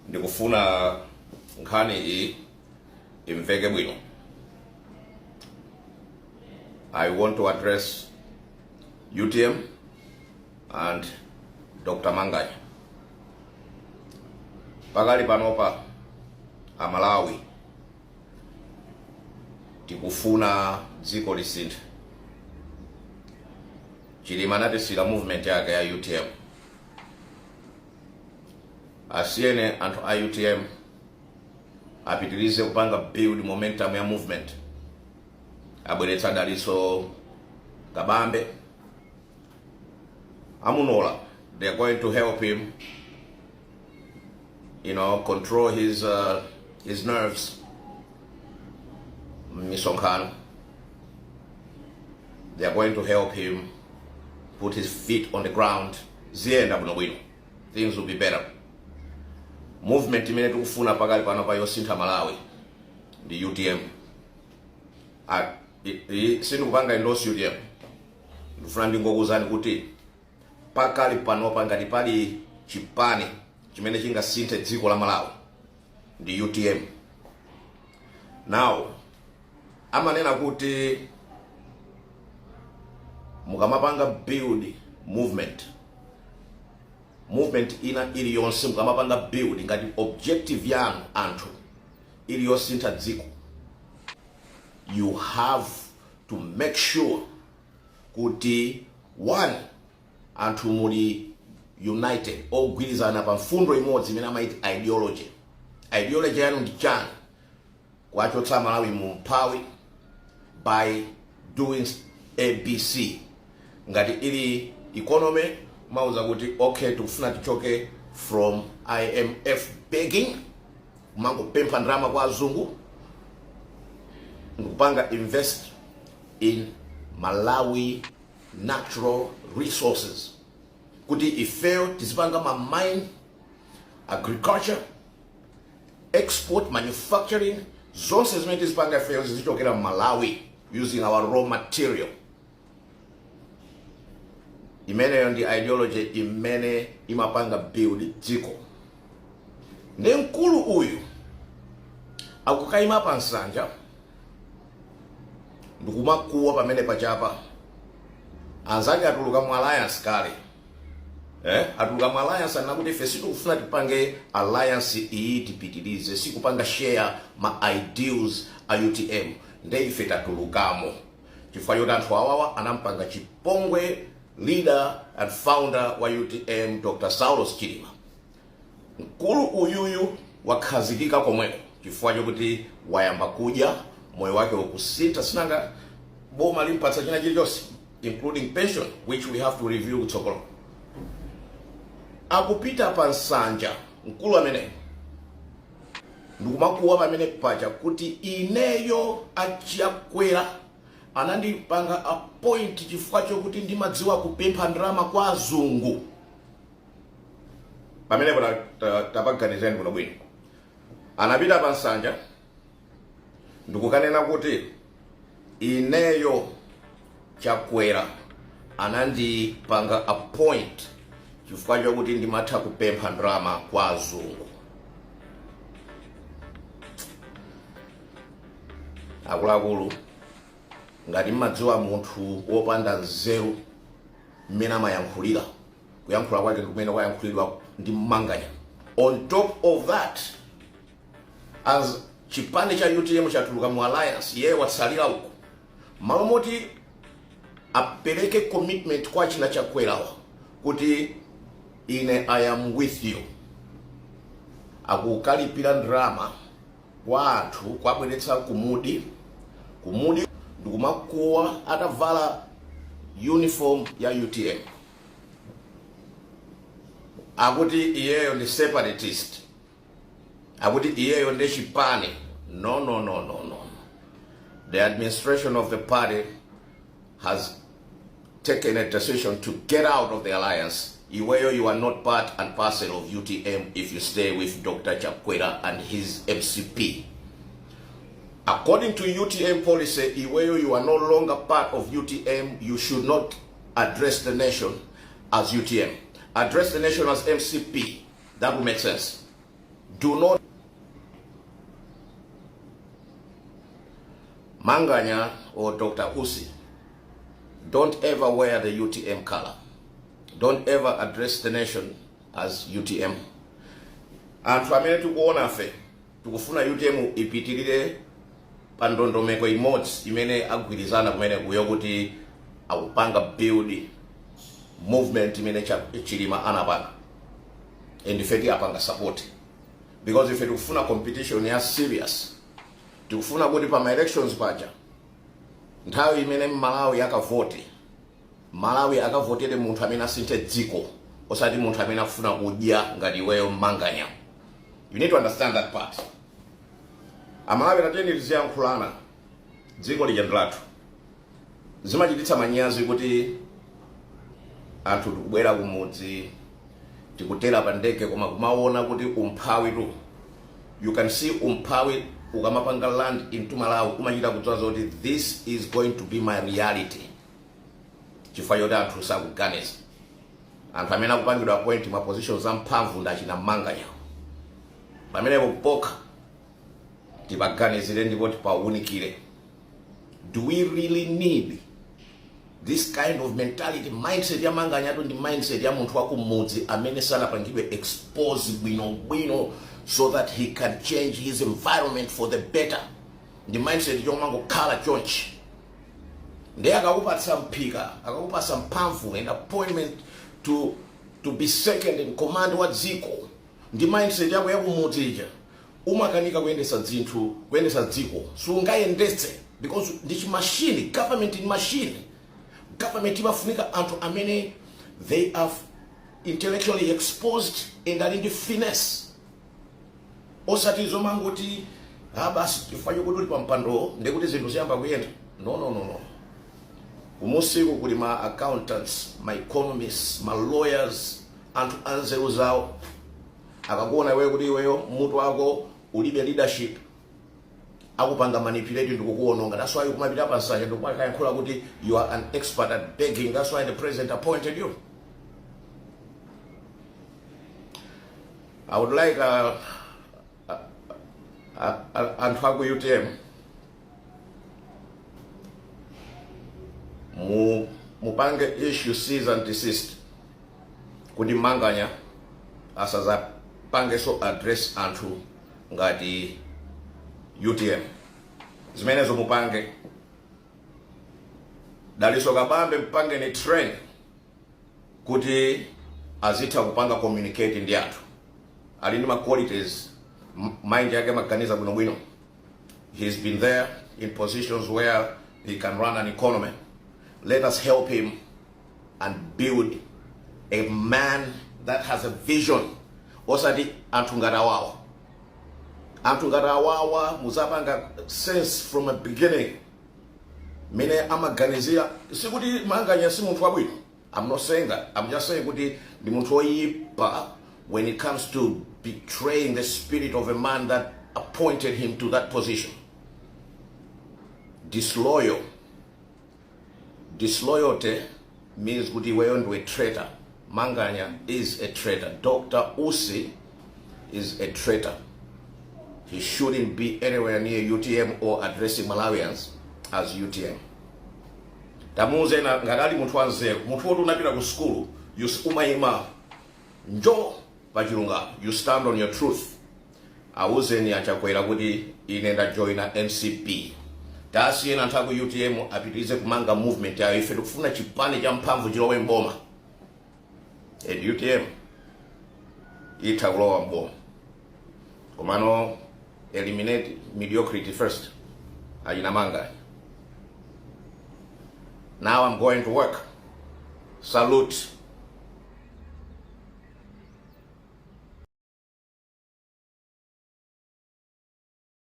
ndikufuna nkhani iyi imveke bwino. I want to address UTM and Dr. Mangai. Pakali panopa Amalawi tikufuna dziko lisinthe. Chilimanati sila movement yake ya UTM. Asiyene anthu a UTM apitirize kupanga build momentum ya movement. Abweretsa daliso kabambe. Amunola, they are going to help him, control his nerves. Misonkhano. They are going to help him put his feet on the ground. Zienda bwino. Things will be better. Movement imene tikufuna pakali pano pa yosintha Malawi ndi UTM. Sindikupanga endorse UTM. Ndifuna ndingokuzani kuti pakali pano ngati pali chipani chimene chingasinthe dziko la Malawi ndi UTM. Now, amanena kuti mukamapanga build movement ina iliyonse mukamapanga build ngati objective yanu anthu iliyosintha dziko, you have to make sure kuti one, anthu muli united, ogwirizana pa mfundo imodzi imene amaiti ideology yanu ndi chani kuachotsa Malawi mu mphawi by doing ABC. Ngati ili economy mauza kuti okay tikufuna tichoke from IMF begging mango pempha ndrama kwa azungu, ndikupanga invest in Malawi natural resources kuti ifeo tizipanga ma mine, agriculture, export, manufacturing, zonse zimene tizipanga ifeo zizichokera Malawi using our raw material. Imene ndi ideology imene imapanga build dziko. Ndi mkulu uyu akukayima pa nsanja ndikumakuwa pamene pachapa anzake atuluka mu alliance kale. Atuluka mu alliance anakuti ife sitikufuna tipange alliance iyi tipitirize, sikupanga share ma ideals a UTM. Ndi ife tatulukamo chifukwa yoti anthu awawa anampanga chipongwe leader and founder wa UTM Dr. Saulos Chilima. Mkulu uyuyu wakhazikika komweko chifukwa chokuti wayamba kuja moyo wake wokusintha sinanga boma limpatsa china chilichonse including pension which we have to review kutsogolo. Akupita pa nsanja mkulu amene ndikumakuwa pamene pacha kuti ineyo achiakwera anandipanga appoint chifukwa chokuti ndimadziwa kupempha ndrama kwa azungu. Pamene tapaganizeni kuno bwino anapita pa nsanja ndikukanena kuti ineyo chakwera anandipanga appoint chifukwa chokuti ndimatha kupempha ndrama kwa azungu. Akuluakulu, ngati mmadziwa munthu wopanda nzeru mmene amayankhulira, kuyankhula kwake kumene kwayankhulidwa ndi mmanganya. On top of that, as chipani cha UTM chatuluka mu alliance, yeye watsalira uko malo moti apereke commitment kwa china chakwerawa kuti ine I am with you. Akukalipira ndrama kwa anthu kwabweretsa kumudi ndikumakuwa atavala uniform ya UTM. Akuti iyeyo ndi separatist, akuti iyeyo ndi chipani. No. The administration of the party has taken a decision to get out of the alliance. Iweyo, you are not part and parcel of UTM if you stay with Dr. Chakwera and his MCP. According to UTM policy, Iweyo, you are no longer part of UTM. You should not address the nation as UTM. Address the nation as MCP. That would make sense. Do not Manganya or Dr. Usi, don't ever wear the UTM color. Don't ever address the nation as UTM. Anthu amene tikuona fe tikufuna UTM ipitirire pandondomeko imodzi imene agwirizana kumene kuyo kuti akupanga build movement imene Chilima anapanga, and ife apanga support, because ife tikufuna competition ya serious. Tikufuna kuti pa elections paja nthawi imene Malawi akavote, Malawi akavotere munthu amene asinthe dziko, osati munthu amene afuna kudya ngati iweyo Manganya. You need to understand that part. Amalawi tateni tiziyankhulana dziko lija lathu. Zimachititsa manyazi kuti anthu tikubwera kumudzi tikutera pa ndege koma kumaona kuti umphawi tu. You can see umphawi ukamapanga land into Malawi umachita kudzaza kuti this is going to be my reality. Chifukwa yoti anthu sakuganiza. Anthu amene akupangidwa appoint ma positions amphamvu ndachina Manganya. Pamene kupoka tipaganizire ndipo tipaunikire. Do we really need this kind of mentality? Mindset ya Manganya to the mindset ya munthu wakumudzi amene sanapangidwe expose bwino so that he can change his environment for the better. The mindset yomango khala chonchi. Ndiye akakupatsa mphika, akakupatsa mphamvu and appointment to be second in command wa dziko. The mindset yako yakumudzi ija umakanika kuyendesa dzinthu, kuyendesa dziko sungayendetse, because this machine, government in machine. Government imafunika anthu amene they are intellectually exposed and are in the finesse. Osati zomangoti basi tifanye kuduli pa mpando ndekuti zinthu ziyamba kuyenda. No. Kumusiku kuli ma accountants, my economists, my lawyers, anthu anzeru zawo. Akakuona wewe kuti iweyo mutu wako ulibe leadership, akupanga manipulate ndikukuononga. That's why ukumapita pa nsanja ndikuyankhula kuti you are an expert at begging. That's why the president appointed you. I would like anthu aku UTM mupange issue cease and desist kuti Manganya asazapange so address anthu ngati UTM. Zimenezo mupange daliso kabambe mpange ni train kuti azitha kupanga communicate ndi anthu ali ndi ma qualities, mind yake maganiza bwino. He's been there in positions where he can run an economy. Let us help him and build a man that has a vision. Osati anthu ngati wawa muzapanga sense from the beginning. Mene amaganizira sikuti Manganya si munthu wabwino. I'm not saying that. I'm just saying kuti ndi munthu oyipa when it comes to betraying the spirit of a man that appointed him to that position. Disloyalty means kuti wewe ndiwe traitor. Manganya is a traitor. Dr. Usi is a traitor. He shouldn't be anywhere near UTM or addressing Malawians as UTM. Tamuze na ngadali munthu wanzeru, munthu woti unapita ku school, umayima njo pachilunga, you stand on your truth. Awuzeni achakwera kuti inenda joina NCP. Tasi yena anthu UTM apitirize kumanga movement yayo ife tikufuna chipani cha mphamvu chilowe mboma. And UTM itha kulowa mboma. Komano eliminate mediocrity first. Ajina Manganya. Now I'm going to work. Salute